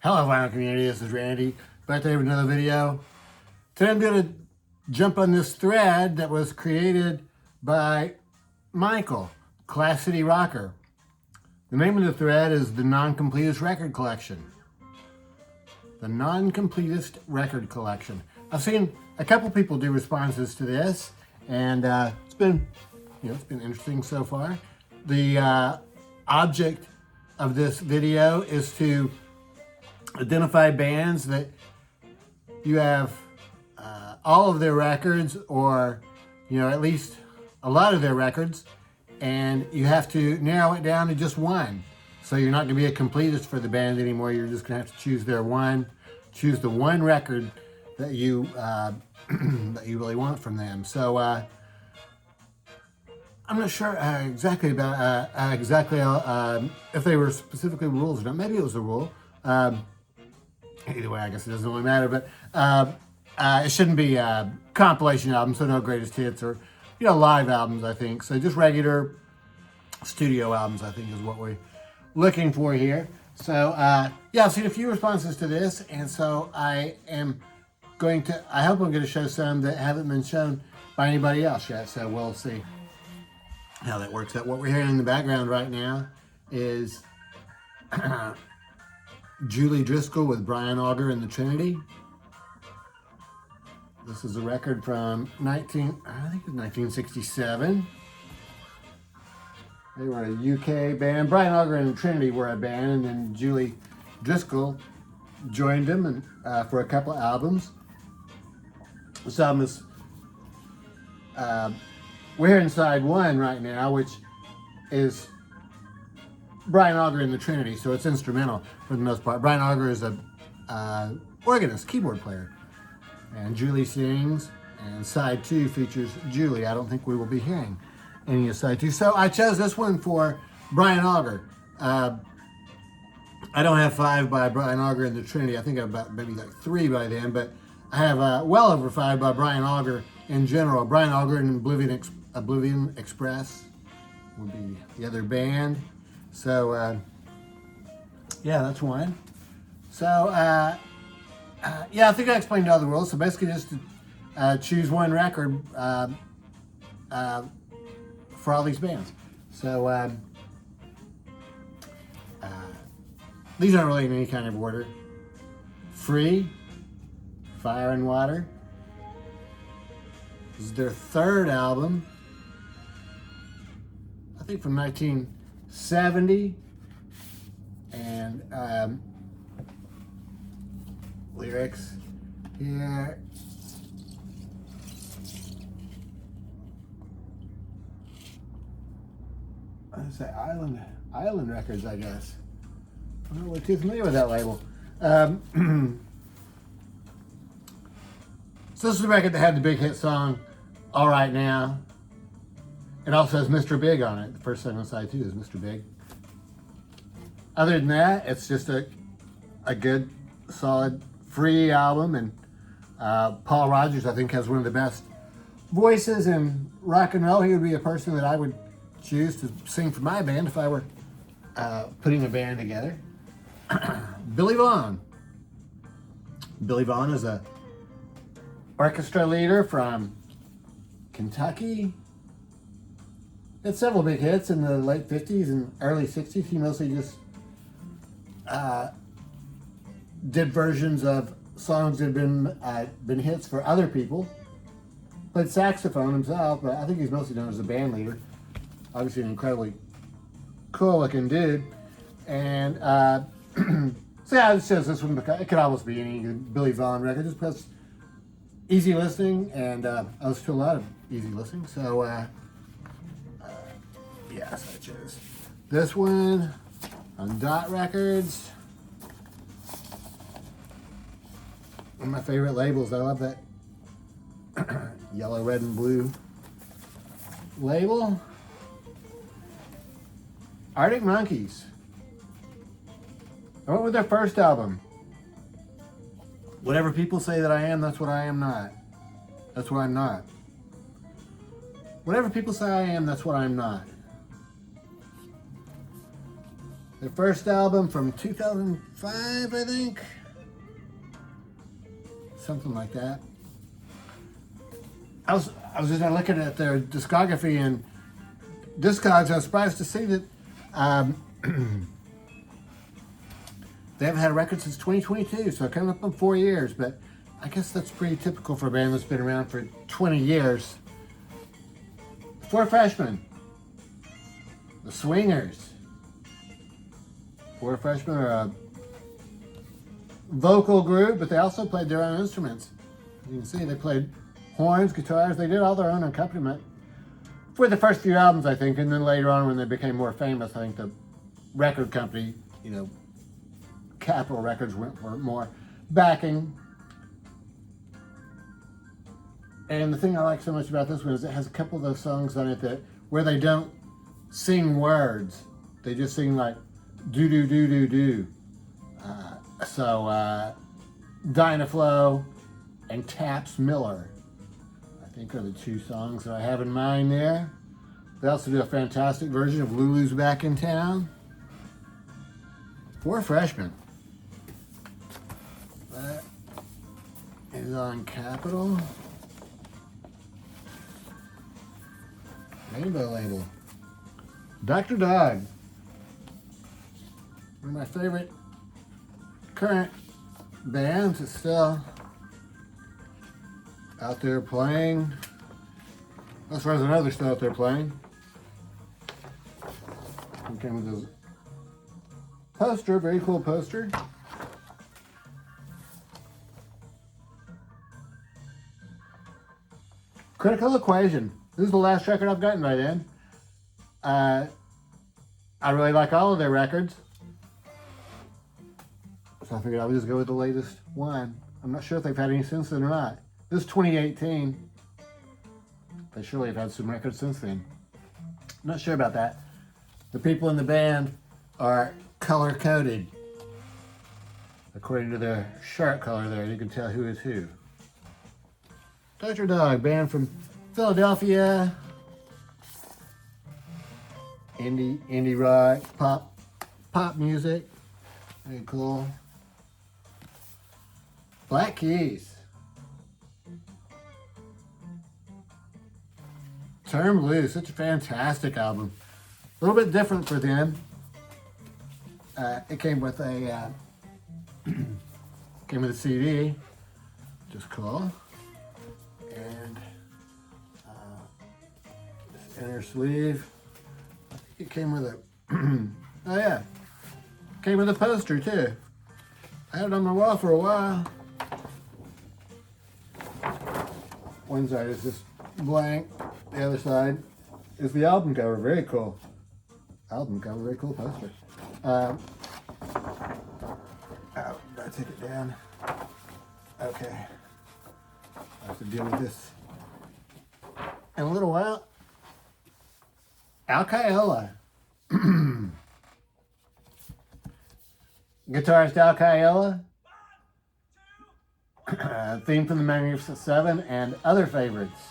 Hello, vinyl community. This is Randy. Back to another video. Today I'm going to jump on this thread that was created by Michael, Class City Rocker. The name of the thread is the Non-Completist Record Collection. The Non-Completist Record Collection. I've seen a couple people do responses to this, and it's been interesting so far. The object of this video is to identify bands that you have all of their records, or at least a lot of their records, and you have to narrow it down to just one. So you're not going to be a completist for the band anymore. You're just going to have to choose the one record that you that you really want from them. So I'm not sure exactly about if they were specifically rules or not. Maybe it was a rule. Either way, I guess it doesn't really matter, but it shouldn't be compilation albums, so no greatest hits or live albums, I think. So just regular studio albums, I think, is what we're looking for here. So yeah, I've seen a few responses to this, and so I hope I'm going to show some that haven't been shown by anybody else yet. So we'll see how that works out. What we're hearing in the background right now is Julie Driscoll with Brian Auger and the Trinity. This is a record from 1967. They were a UK band. Brian Auger and the Trinity were a band, and then Julie Driscoll joined them for a couple of albums. This album is, we're hearing side one right now, which is Brian Auger and the Trinity, so it's instrumental for the most part. Brian Auger is a organist, keyboard player, and Julie sings, and side two features Julie. I don't think we will be hearing any of side two, so I chose this one for Brian Auger. I don't have 5 by Brian Auger and the Trinity. I think I have about maybe like 3 by then, but I have well over 5 by Brian Auger in general. Brian Auger and Oblivion Express would be the other band. So, yeah, that's one. So, yeah, I think I explained all the rules. So basically just to choose one record for all these bands. So, these aren't really in any kind of order. Free, Fire and Water. This is their third album. I think from 1970, and lyrics here. I say Island Records, I guess. I'm not really too familiar with that label. So this is the record that had the big hit song, All Right Now. It also has Mr. Big on it. The first song on side 2 is Mr. Big. Other than that, it's just a good, solid, free album. And Paul Rodgers, I think, has one of the best voices in rock and roll. He would be a person that I would choose to sing for my band if I were putting a band together. Billy Vaughn. Billy Vaughn is a orchestra leader from Kentucky. Had several big hits in the late 50s and early 60s. He mostly just did versions of songs that had been hits for other people. Played saxophone himself, but I think he's mostly known as a band leader. Obviously an incredibly cool looking dude. And so yeah, it says this one, it could almost be any Billy Vaughn record. Just because easy listening, and I listen to a lot of easy listening. So yeah, so I chose this one on Dot Records. One of my favorite labels. I love that yellow, red, and blue label. Arctic Monkeys. I went with their first album. Whatever people say that I am, that's what I am not. That's what I'm not. Whatever people say I am, that's what I'm not. Their first album from 2005, I think. Something like that. I was just looking at their discography and Discogs. I was surprised to see that they haven't had a record since 2022, so coming up on 4 years, but I guess that's pretty typical for a band that's been around for 20 years. Four Freshmen. The Swingers. Four Freshmen are a vocal group, but they also played their own instruments. You can see they played horns, guitars, they did all their own accompaniment for the first few albums, I think, and then later on when they became more famous, I think the record company, Capitol Records went for more backing. And the thing I like so much about this one is it has a couple of those songs on it where they don't sing words. They just sing like do do do do do. So Dynaflow and Taps Miller, I think, are the two songs that I have in mind there. They also do a fantastic version of Lulu's Back in Town. Four Freshmen. That is on Capitol. Rainbow label. Dr. Dog. One of my favorite current bands is still out there playing. As far as I know, they're still out there playing. He came with this poster, very cool poster. Critical Equation. This is the last record I've gotten by them. I really like all of their records. So I figured I would just go with the latest one. I'm not sure if they've had any since then or not. This is 2018. They surely have had some records since then. I'm not sure about that. The people in the band are color-coded. According to their shirt color there, you can tell who is who. Dr. Dog, band from Philadelphia. Indie rock, pop music. Very cool. Black Keys. Term Loose, such a fantastic album. A little bit different for them. It came with a CD, just cool. And this inner sleeve. I think it came with a oh yeah, came with a poster too. I had it on my wall for a while. One side is just blank. The other side is the album cover. Very cool. Album cover, very cool poster. Oh, gotta take it down. Okay. I have to deal with this in a little while. Al Kaiola. Guitarist Al Kaiola. Theme from the Magnificent Seven and other favorites.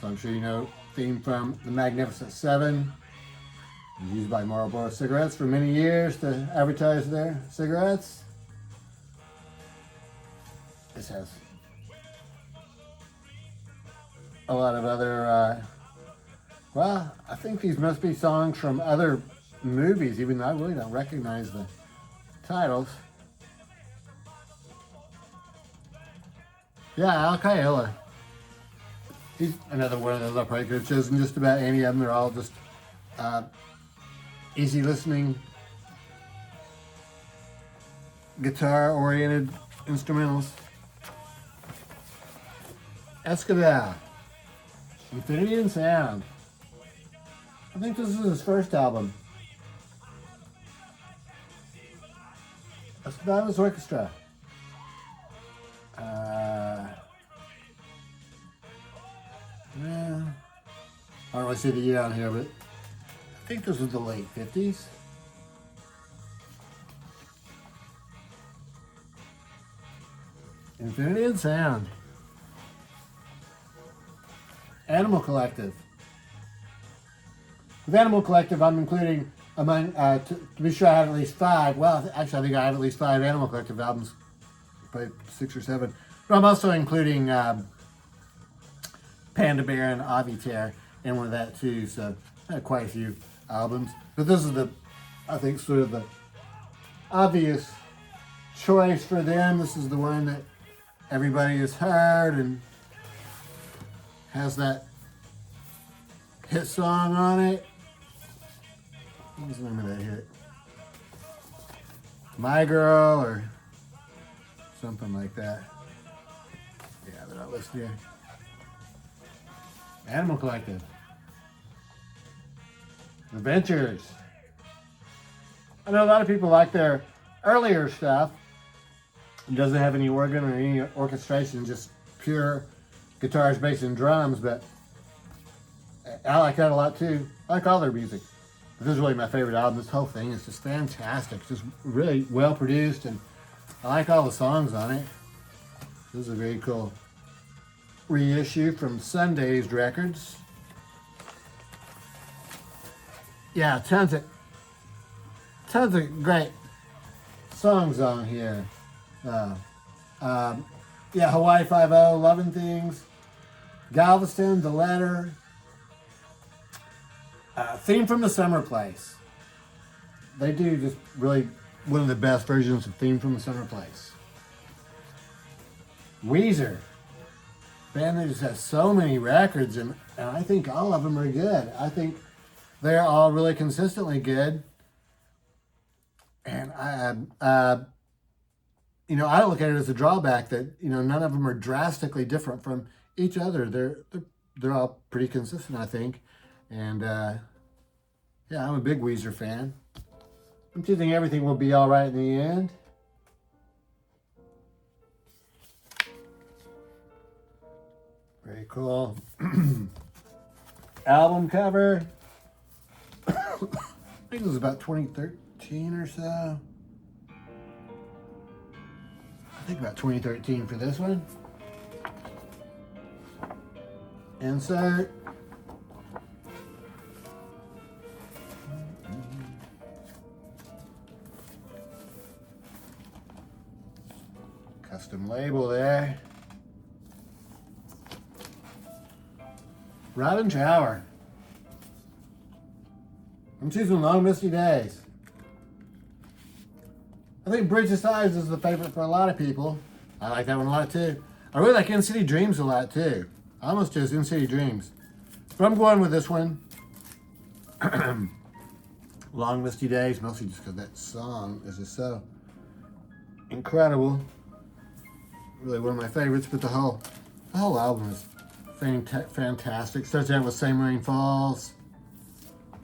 So I'm sure you know theme from the Magnificent Seven, used by Marlboro Cigarettes for many years to advertise their cigarettes. This has a lot of other, well, I think these must be songs from other movies, even though I really don't recognize the titles. Yeah, Al Kaiola. He's another one of those I probably could have chosen just about any of them. They're all just easy listening, guitar-oriented instrumentals. Escobar, Infinity and Sound. I think this is his first album. Escobar's Orchestra. Yeah, I don't really see the year on here, but I think this was the late 50s. Infinity and Sound. Animal Collective. With Animal Collective, I'm including among, to be sure I have at least 5. Well, actually, I think I have at least 5 Animal Collective albums, probably 6 or 7. But I'm also including Panda Bear and Avitair in one of that too. So I have quite a few albums. But this is I think, sort of the obvious choice for them. This is the one that everybody has heard and has that hit song on it. What's the name of that hit? My Girl or something like that. Yeah, they're not listed here. Animal Collective. Adventures. I know a lot of people like their earlier stuff. It doesn't have any organ or any orchestration, just pure guitars, bass, and drums, but I like that a lot too. I like all their music. This is really my favorite album. This whole thing is just fantastic. Just really well produced, and I like all the songs on it. This is a very cool reissue from Sundazed Records. Yeah, tons of great songs on here. Yeah, Hawaii 5-0, Loving Things, Galveston, The Letter, Theme from the Summer Place. They do just really one of the best versions of Theme from the Summer Place. Weezer, band that just has so many records, and I think all of them are good. I think they're all really consistently good. And I don't look at it as a drawback that, none of them are drastically different from each other. They're all pretty consistent, I think. And yeah, I'm a big Weezer fan. I'm choosing Everything Will Be All Right in the End. Very cool. Album cover. I think it was about 2013 or so. I think about 2013 for this one. Insert. Custom label there. Robin Trower. I'm choosing Long Misty Days. I think Bridge of Sighs is the favorite for a lot of people. I like that one a lot too. I really like In-City Dreams a lot too. I almost chose In-City Dreams. But I'm going with this one. Long Misty Days, mostly just because that song is just so incredible. Really one of my favorites, but the whole album is fantastic. Starts out with Same Rain Falls.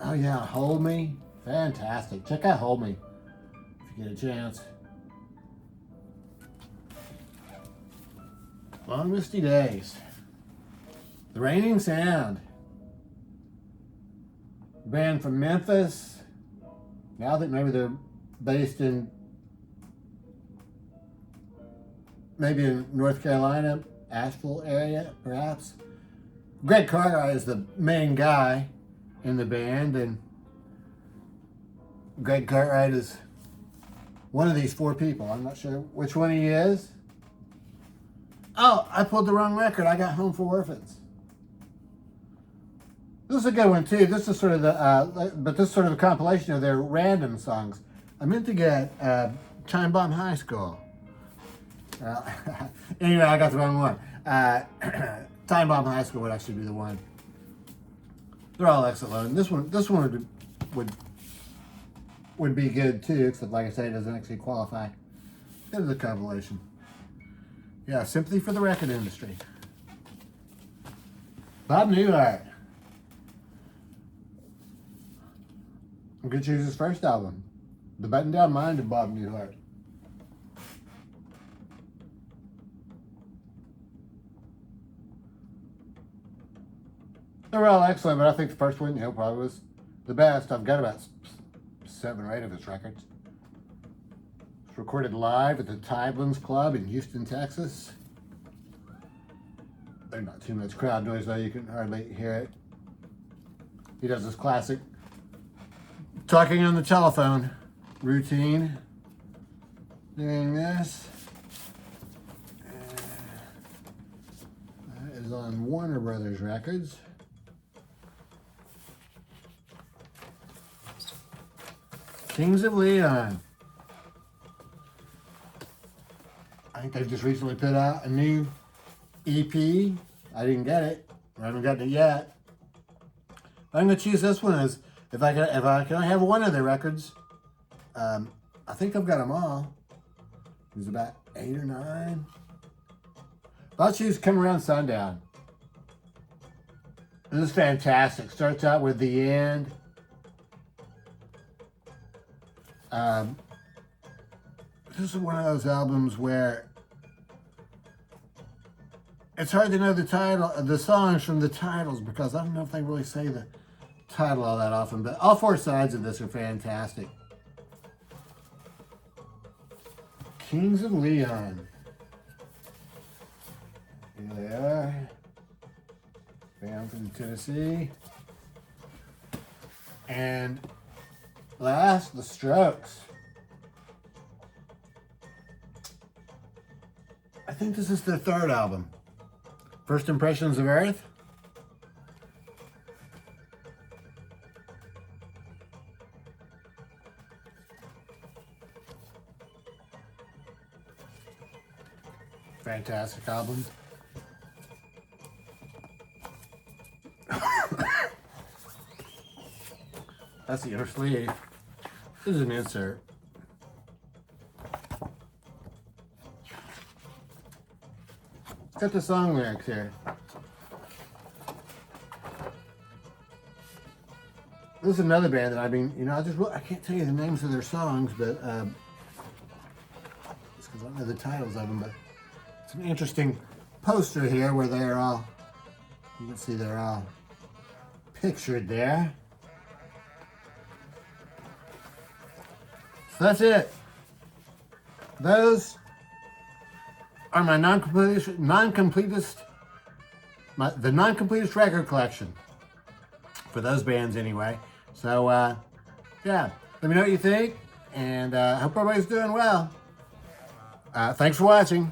Oh yeah, Hold Me. Fantastic. Check out Hold Me if you get a chance. Long Misty Days. The Raining Sound. Band from Memphis. Now that maybe they're based in North Carolina, Asheville area, perhaps. Greg Cartwright is the main guy in the band, and Greg Cartwright is one of these 4 people. I'm not sure which one he is. Oh, I pulled the wrong record. I got Home for Orphans. This is a good one too. This is sort of but this is sort of a compilation of their random songs. I meant to get Time Bomb High School. Anyway, I got the wrong one. Time Bomb High School would actually be the one. They're all excellent. This one would be good too, except like I say, it doesn't actually qualify. It is a compilation. Yeah, Sympathy for the Record Industry. Bob Newhart. I'm gonna choose his first album, The Button Down Mind of Bob Newhart. They're all excellent, but I think the first one, probably was the best. I've got about 7 or 8 of his records. It's recorded live at the Tidelands Club in Houston, Texas. There's not too much crowd noise though, you can hardly hear it. He does this classic talking on the telephone routine, doing this. That is on Warner Brothers Records. Kings of Leon. I think they've just recently put out a new EP. I didn't get it. I haven't gotten it yet. I'm gonna choose this one as if I can only have one of their records. I think I've got them all. There's about 8 or 9. I'll choose Come Around Sundown. This is fantastic. Starts out with The End. This is one of those albums where it's hard to know the songs from the titles, because I don't know if they really say the title all that often, but all 4 sides of this are fantastic. Kings of Leon. Here they are. Band from Tennessee. And last, The Strokes. I think this is their 3rd album. First Impressions of Earth. Fantastic album. That's the inner sleeve. This is an insert. Got the song lyrics here. This is another band that I can't tell you the names of their songs, but it's because I don't know the titles of them, but it's an interesting poster here where they're all, you can see they're all pictured there. So that's it. Those are my non-completist the Non-Completist record collection for those bands anyway. So yeah, let me know what you think, and I hope everybody's doing well. Thanks for watching.